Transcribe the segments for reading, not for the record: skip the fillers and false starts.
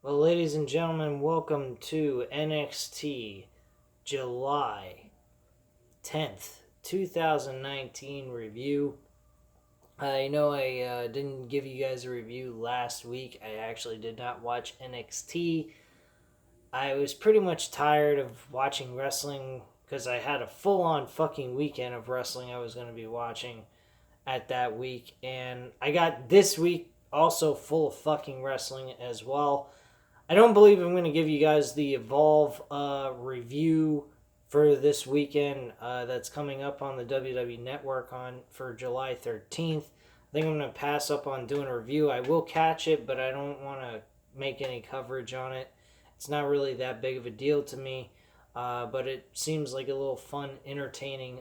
Well, ladies and gentlemen, welcome to NXT July 10th, 2019 review. I know I didn't give you guys a review last week. I actually did not watch NXT. I was pretty much tired of watching wrestling because I had a full on fucking weekend of wrestling I was going to be watching at that week. And I got this week also full of fucking wrestling as well. I don't believe I'm going to give you guys the Evolve review for this weekend that's coming up on the WWE Network on for July 13th. I think I'm going to pass up on doing a review. I will catch it, but I don't want to make any coverage on it. It's not really that big of a deal to me, but it seems like a little fun, entertaining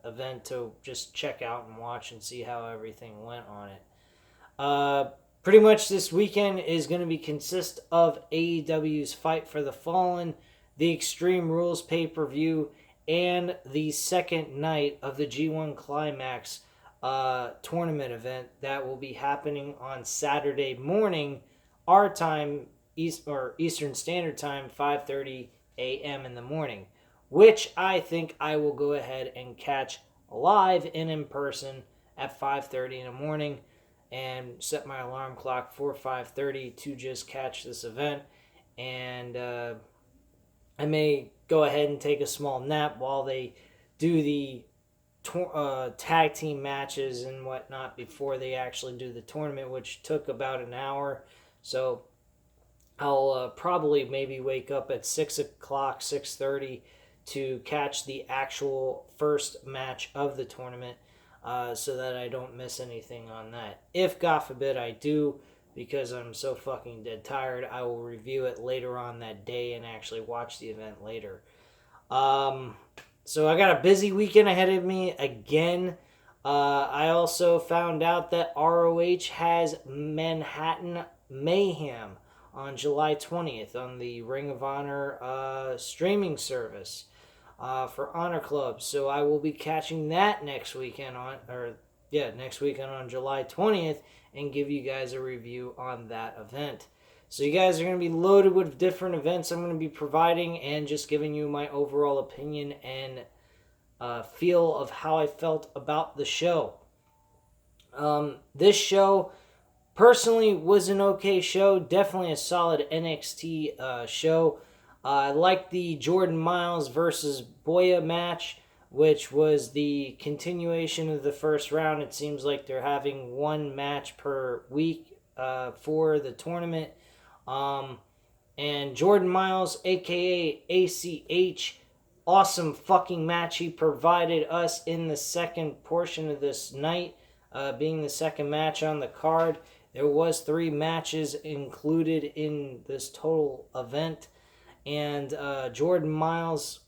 event to just check out and watch and see how everything went on it. Pretty much this weekend is going to be consist of AEW's Fight for the Fallen, the Extreme Rules pay-per-view, and the second night of the G1 Climax tournament event that will be happening on Saturday morning, our time, Eastern Standard Time, 5:30 a.m. in the morning, which I think I will go ahead and catch live and in person at 5:30 in the morning and set my alarm clock for 5:30 to just catch this event. And I may go ahead and take a small nap while they do the tag team matches and whatnot before they actually do the tournament, which took about an hour. So I'll probably maybe wake up at 6 o'clock, 6:30 to catch the actual first match of the tournament, so that I don't miss anything on that. If God forbid I do, because I'm so fucking dead tired, I will review it later on that day and actually watch the event later. Um, so I got a busy weekend ahead of me again. I also found out that ROH has Manhattan Mayhem on July 20th on the Ring of Honor streaming service for Honor Club. So I will be catching that next weekend next weekend on July 20th and give you guys a review on that event. So you guys are going to be loaded with different events I'm going to be providing and just giving you my overall opinion and feel of how I felt about the show. This show personally was an okay show, definitely a solid NXT show. I liked the Jordan Miles versus Boya match, which was the continuation of the first round. It seems like they're having one match per week for the tournament. Um, and Jordan Miles, aka ACH, awesome fucking match he provided us in the second portion of this night, being the second match on the card. There was 3 matches included in this total event, and Jordan Miles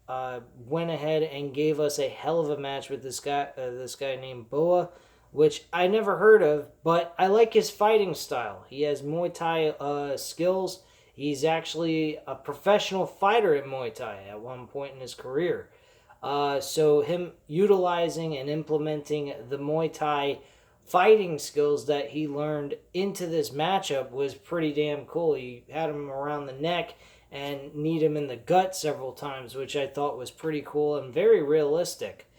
went ahead and gave us a hell of a match with this guy named Boa, which I never heard of, but I like his fighting style. He has Muay Thai skills. He's actually a professional fighter in Muay Thai at one point in his career. So him utilizing and implementing the Muay Thai fighting skills that he learned into this matchup was pretty damn cool. He had him around the neck and kneed him in the gut several times, which I thought was pretty cool and very realistic.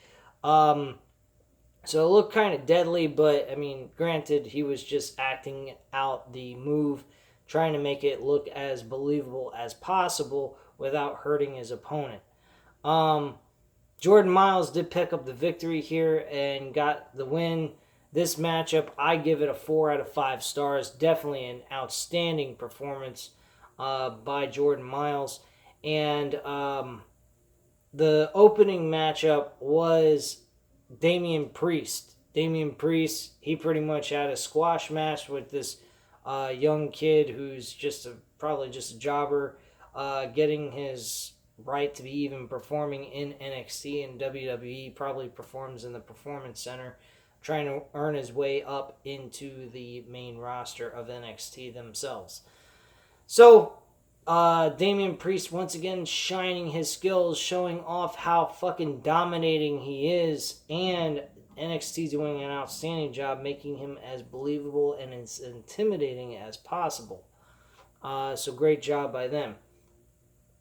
Um, so it looked kind of deadly, but I mean, granted, he was just acting out the move, trying to make it look as believable as possible without hurting his opponent. Um, Jordan Miles did pick up the victory here and got the win. This matchup, I give it a 4 out of 5 stars. Definitely an outstanding performance by Jordan Miles. And the opening matchup was Damian Priest. Damian Priest, he pretty much had a squash match with this young kid who's probably just a jobber, getting his right to be even performing in NXT and WWE. Probably performs in the Performance Center, trying to earn his way up into the main roster of NXT themselves. So, Damian Priest once again shining his skills, showing off how fucking dominating he is, and NXT doing an outstanding job making him as believable and as intimidating as possible. So great job by them.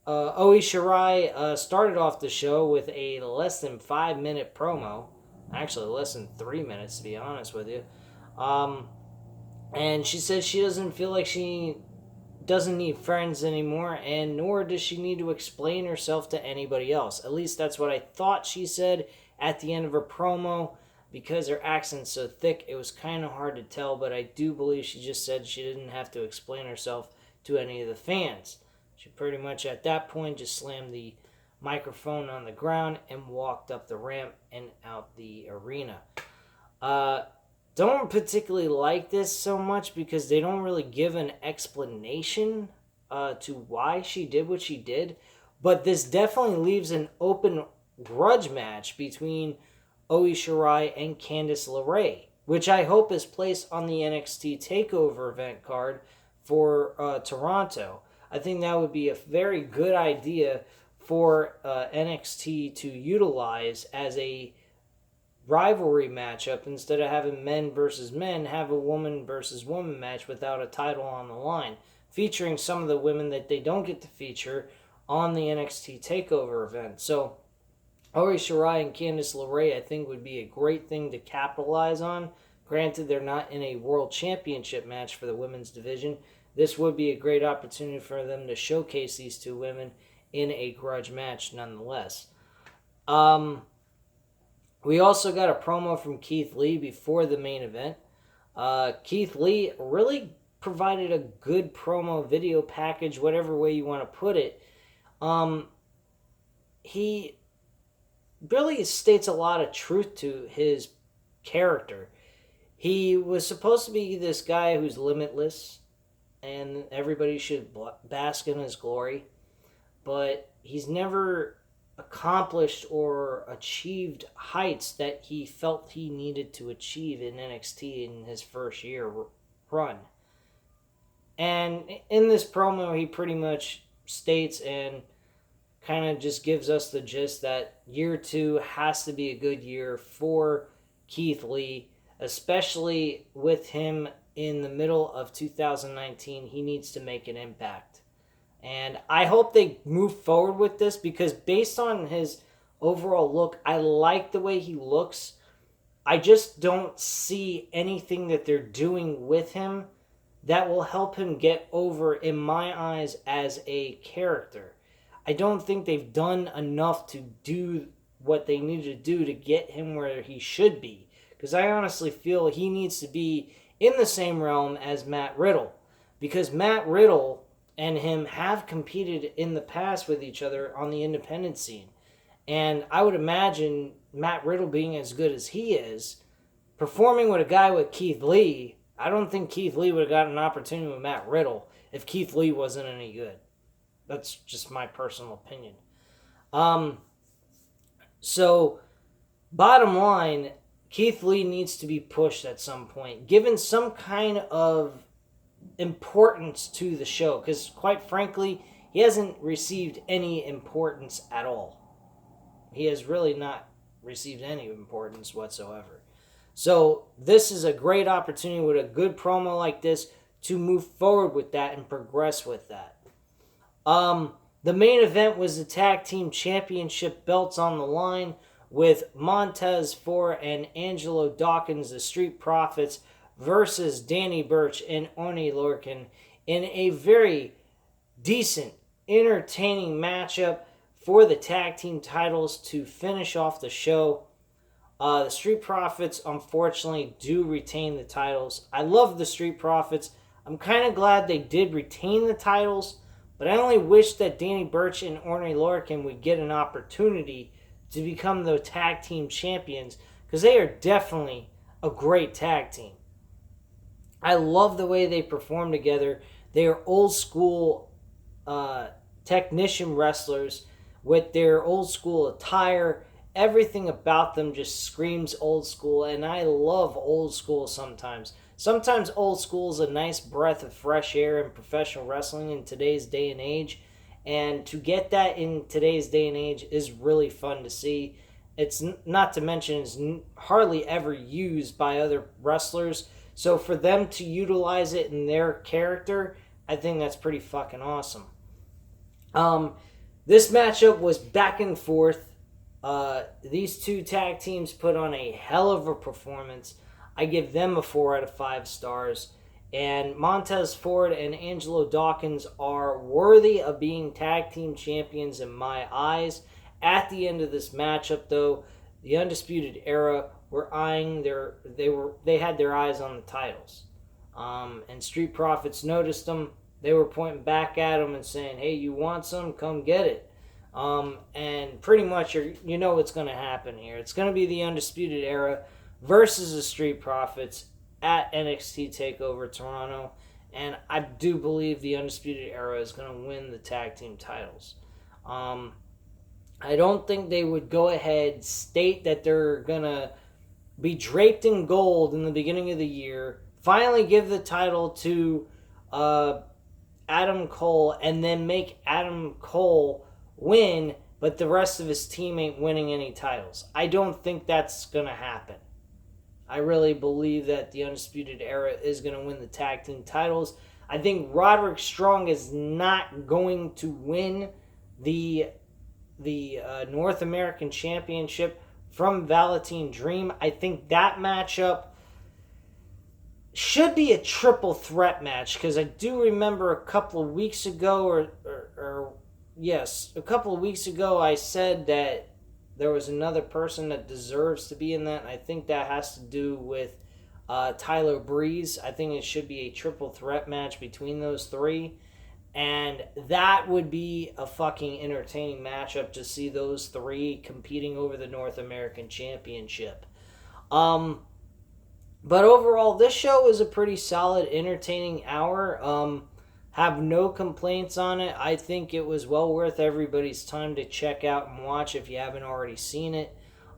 Oi Shirai started off the show with a less than 5 minute promo. Actually, less than 3 minutes, to be honest with you. And she says she doesn't feel like she doesn't need friends anymore, and nor does she need to explain herself to anybody else. At least that's what I thought she said at the end of her promo. Because her accent's so thick, it was kind of hard to tell, but I do believe she just said she didn't have to explain herself to any of the fans. She pretty much at that point just slammed the microphone on the ground and walked up the ramp and out the arena. Don't particularly like this so much because they don't really give an explanation to why she did what she did. But this definitely leaves an open grudge match between Oi Shirai and Candice LeRae, which I hope is placed on the NXT TakeOver event card for Toronto. I think that would be a very good idea for NXT to utilize as a rivalry matchup. Instead of having men versus men, have a woman versus woman match without a title on the line, featuring some of the women that they don't get to feature on the NXT TakeOver event. So Oi Shirai and Candice LeRae, I think, would be a great thing to capitalize on. Granted, they're not in a world championship match for the women's division. This would be a great opportunity for them to showcase these two women in a grudge match nonetheless. We also got a promo from Keith Lee before the main event. Keith Lee really provided a good promo video package, whatever way you want to put it. He really states a lot of truth to his character. He was supposed to be this guy who's limitless and everybody should bask in his glory, but he's never accomplished or achieved heights that he felt he needed to achieve in NXT in his first year run. And in this promo, he pretty much states and kind of just gives us the gist that year 2 has to be a good year for Keith Lee, especially with him in the middle of 2019. He needs to make an impact. And I hope they move forward with this because based on his overall look, I like the way he looks. I just don't see anything that they're doing with him that will help him get over, in my eyes, as a character. I don't think they've done enough to do what they need to do to get him where he should be. Because I honestly feel he needs to be in the same realm as Matt Riddle. Because Matt Riddle and him have competed in the past with each other on the independent scene. And I would imagine Matt Riddle being as good as he is, performing with a guy with Keith Lee, I don't think Keith Lee would have gotten an opportunity with Matt Riddle if Keith Lee wasn't any good. That's just my personal opinion. So, bottom line, Keith Lee needs to be pushed at some point, given some kind of importance to the show, because quite frankly, he hasn't received any importance at all. He has really not received any importance whatsoever. So this is a great opportunity with a good promo like this to move forward with that and progress with that. The main event was the Tag Team Championship belts on the line with Montez Ford and Angelo Dawkins, the Street Profits, versus Danny Burch and Oney Lorcan in a very decent, entertaining matchup for the tag team titles to finish off the show. The Street Profits, unfortunately, do retain the titles. I love the Street Profits. I'm kind of glad they did retain the titles, but I only wish that Danny Burch and Oney Lorcan would get an opportunity to become the tag team champions, because they are definitely a great tag team. I love the way they perform together. They are old school technician wrestlers with their old school attire. Everything about them just screams old school, and I love old school sometimes. Sometimes old school is a nice breath of fresh air in professional wrestling in today's day and age, and to get that in today's day and age is really fun to see. It's not to mention it's hardly ever used by other wrestlers, so for them to utilize it in their character I think that's pretty fucking awesome. This matchup was back and forth. These two tag teams put on a hell of a performance. I give them a 4 out of 5 stars. And Montez Ford and Angelo Dawkins are worthy of being tag team champions in my eyes. At the end of this matchup, though, the Undisputed Era were eyeing they had their eyes on the titles. And Street Profits noticed them. They were pointing back at them and saying, "Hey, you want some? Come get it." And pretty much you know what's going to happen here. It's going to be the Undisputed Era versus the Street Profits at NXT TakeOver Toronto. And I do believe the Undisputed Era is going to win the tag team titles. I don't think they would go ahead, state that they're going to be draped in gold in the beginning of the year, finally give the title to Adam Cole, and then make Adam Cole win, but the rest of his team ain't winning any titles. I don't think that's going to happen. I really believe that the Undisputed Era is going to win the tag team titles. I think Roderick Strong is not going to win the North American Championship from Velveteen Dream. I think that matchup should be a triple threat match, because I do remember a couple of weeks ago, a couple of weeks ago, I said that there was another person that deserves to be in that, and I think that has to do with Tyler Breeze. I think it should be a triple threat match between those three, and that would be a fucking entertaining matchup to see those three competing over the North American Championship. But overall, this show was a pretty solid, entertaining hour. Have no complaints on it. I think it was well worth everybody's time to check out and watch if you haven't already seen it.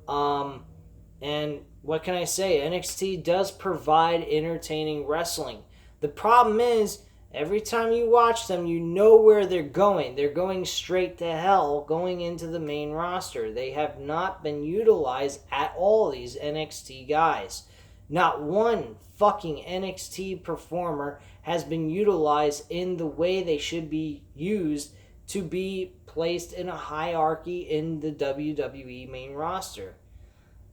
And what can I say? NXT does provide entertaining wrestling. The problem is, every time you watch them, you know where they're going. They're going straight to hell, going into the main roster. They have not been utilized at all, these NXT guys. Not one fucking NXT performer has been utilized in the way they should be used to be placed in a hierarchy in the WWE main roster.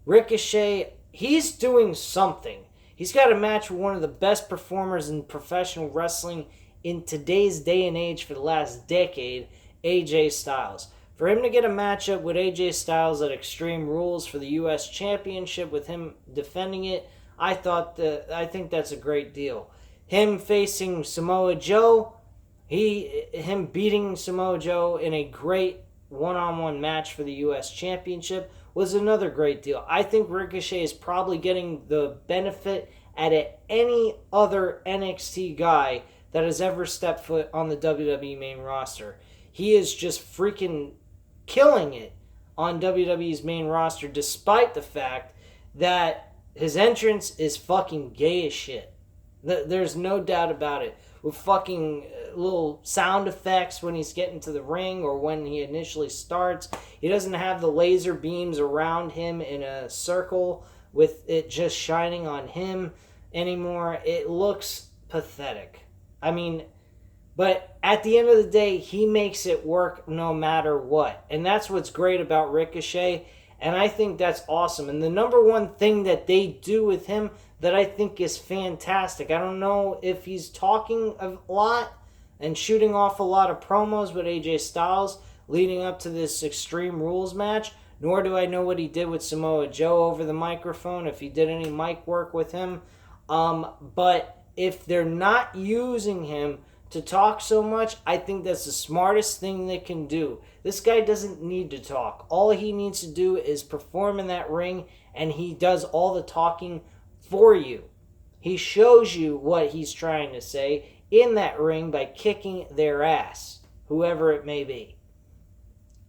Ricochet, he's doing something. He's got a match with one of the best performers in professional wrestling in today's day and age for the last decade, AJ Styles. For him to get a matchup with AJ Styles at Extreme Rules for the U.S. Championship, with him defending it, I think that's a great deal. Him facing Samoa Joe, him beating Samoa Joe in a great one-on-one match for the U.S. Championship was another great deal. I think Ricochet is probably getting the benefit at any other NXT guy that has ever stepped foot on the WWE main roster. He is just freaking killing it on WWE's main roster, despite the fact that his entrance is fucking gay as shit. There's no doubt about it. With fucking little sound effects when he's getting to the ring or when he initially starts. He doesn't have the laser beams around him in a circle with it just shining on him anymore. It looks pathetic. I mean, but at the end of the day, he makes it work no matter what. And that's what's great about Ricochet. And I think that's awesome. And the number one thing that they do with him that I think is fantastic, I don't know if he's talking a lot and shooting off a lot of promos with AJ Styles leading up to this Extreme Rules match, nor do I know what he did with Samoa Joe over the microphone, if he did any mic work with him. But if they're not using him to talk so much, I think that's the smartest thing they can do. This guy doesn't need to talk. All he needs to do is perform in that ring, and he does all the talking for you. He shows you what he's trying to say in that ring by kicking their ass, whoever it may be.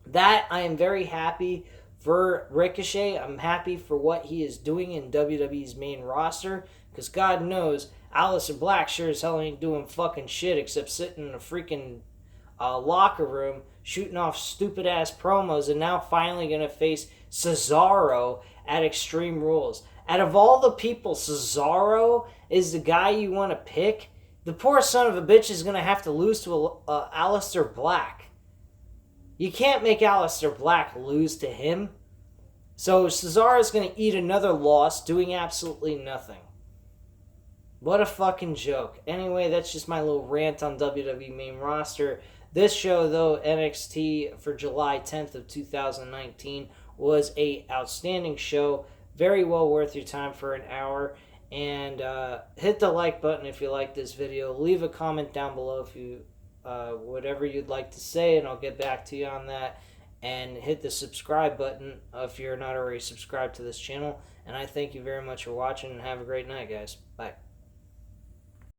That, I am very happy for Ricochet. I'm happy for what he is doing in WWE's main roster, because God knows Aleister Black sure as hell ain't doing fucking shit except sitting in a freaking locker room shooting off stupid ass promos, and now finally gonna face Cesaro at Extreme Rules. Out of all the people, Cesaro is the guy you want to pick the poor son of a bitch is going to have to lose to Aleister Black. You can't make Aleister Black lose to him. So Cesaro is going to eat another loss doing absolutely nothing. What a fucking joke. Anyway, that's just my little rant on WWE main roster. This show, though, NXT for July 10th of 2019, was a outstanding show. Very well worth your time for an hour. And hit the like button if you like this video. Leave a comment down below if you whatever you'd like to say, and I'll get back to you on that. And hit the subscribe button if you're not already subscribed to this channel. And I thank you very much for watching, and have a great night, guys. Bye.